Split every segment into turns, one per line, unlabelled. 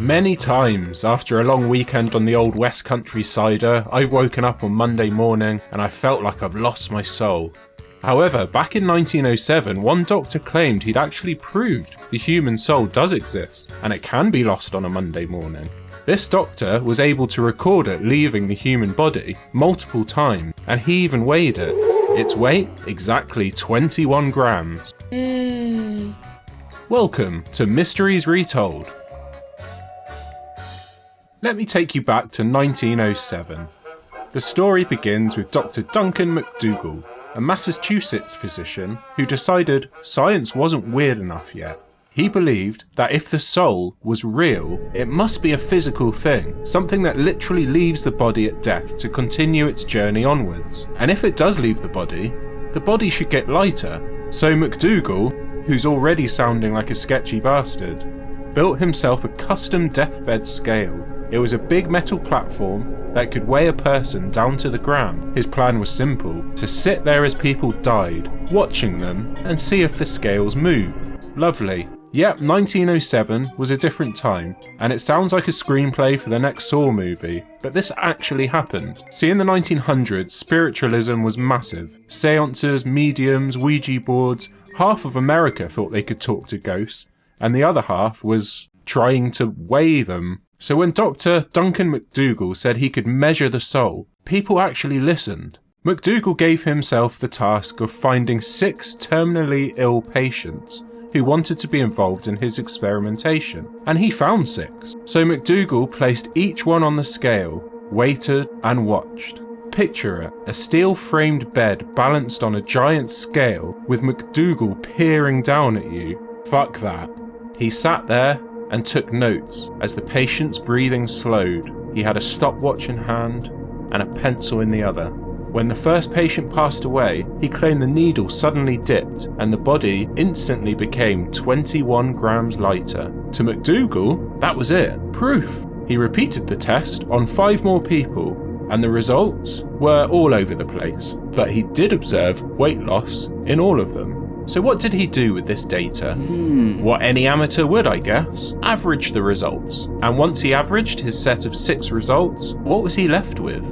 Many times after a long weekend on the old West Country cider, I've woken up on Monday morning and I felt like I've lost my soul. However, back in 1907, one doctor claimed he'd actually proved the human soul does exist and it can be lost on a Monday morning. This doctor was able to record it leaving the human body multiple times, and he even weighed it. Its weight, exactly 21 grams. Welcome to Mysteries Retold. Let me take you back to 1907. The story begins with Dr. Duncan MacDougall, a Massachusetts physician who decided science wasn't weird enough yet. He believed that if the soul was real, it must be a physical thing, something that literally leaves the body at death to continue its journey onwards. And if it does leave the body should get lighter. So MacDougall, who's already sounding like a sketchy bastard, built himself a custom deathbed scale. It was a big metal platform that could weigh a person down to the gram. His plan was simple: to sit there as people died, watching them, and see if the scales moved. Lovely. Yep, 1907 was a different time, and it sounds like a screenplay for the next Saw movie, but this actually happened. See, in the 1900s, spiritualism was massive. Seances, mediums, Ouija boards. Half of America thought they could talk to ghosts, and the other half was trying to weigh them. So when Dr. Duncan MacDougall said he could measure the soul, people actually listened. MacDougall gave himself the task of finding 6 terminally ill patients who wanted to be involved in his experimentation, and he found 6. So MacDougall placed each one on the scale, waited and watched. Picture it, a steel-framed bed balanced on a giant scale with MacDougall peering down at you. Fuck that. He sat there and took notes as the patient's breathing slowed. He had a stopwatch in hand and a pencil in the other. When the first patient passed away, he claimed the needle suddenly dipped and the body instantly became 21 grams lighter. To MacDougall, that was it. Proof. He repeated the test on 5 more people, and the results were all over the place. But he did observe weight loss in all of them. So what did he do with this data? What any amateur would, I guess. Average the results. And once he averaged his set of 6 results, what was he left with?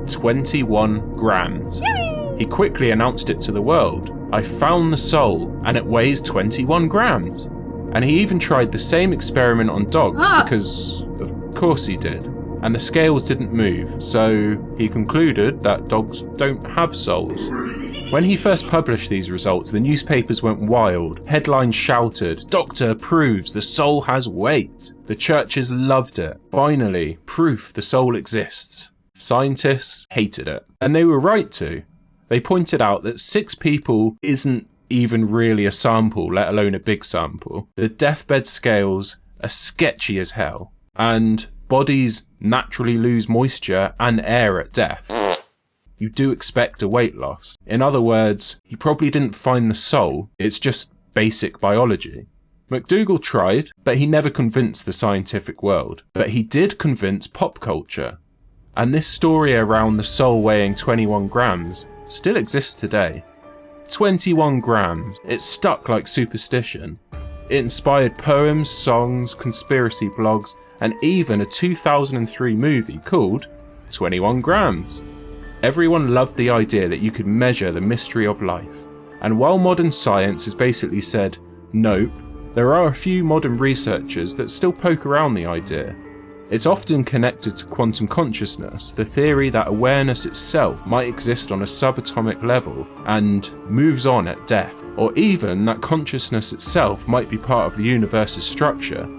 21 grams. He quickly announced it to the world. I found the soul, and it weighs 21 grams. And he even tried the same experiment on dogs, because of course he did. And the scales didn't move, so he concluded that dogs don't have souls. When he first published these results, the newspapers went wild. Headlines shouted, "Doctor proves the soul has weight." The churches loved it. Finally, proof the soul exists. Scientists hated it, and they were right to. They pointed out that 6 people isn't even really a sample, let alone a big sample. The deathbed scales are sketchy as hell, and bodies naturally lose moisture and air at death. You do expect a weight loss. In other words, he probably didn't find the soul, it's just basic biology. MacDougall tried, but he never convinced the scientific world. But he did convince pop culture. And this story around the soul weighing 21 grams still exists today. 21 grams, it stuck like superstition. It inspired poems, songs, conspiracy blogs, and even a 2003 movie called 21 Grams. Everyone loved the idea that you could measure the mystery of life. And while modern science has basically said, nope, there are a few modern researchers that still poke around the idea. It's often connected to quantum consciousness, the theory that awareness itself might exist on a subatomic level and moves on at death, or even that consciousness itself might be part of the universe's structure.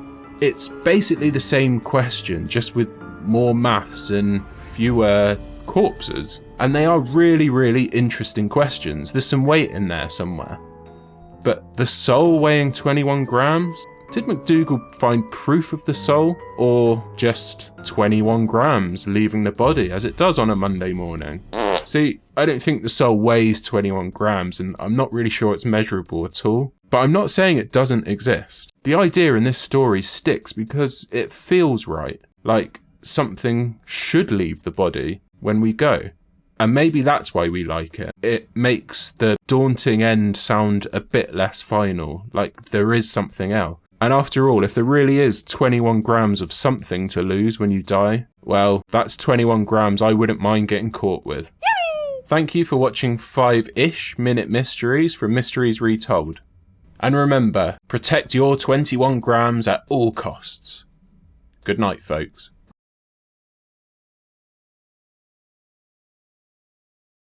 It's basically the same question, just with more maths and fewer corpses. And they are really, really interesting questions. There's some weight in there somewhere. But the soul weighing 21 grams? Did MacDougall find proof of the soul, or just 21 grams leaving the body as it does on a Monday morning? See, I don't think the soul weighs 21 grams, and I'm not really sure it's measurable at all. But I'm not saying it doesn't exist. The idea in this story sticks because it feels right, like something should leave the body when we go. And maybe that's why we like it. It makes the daunting end sound a bit less final, like there is something else. And after all, if there really is 21 grams of something to lose when you die, well, that's 21 grams I wouldn't mind getting caught with. Thank you for watching 5-ish minute mysteries from Mysteries Retold. And remember, protect your 21 grams at all costs. Good night, folks.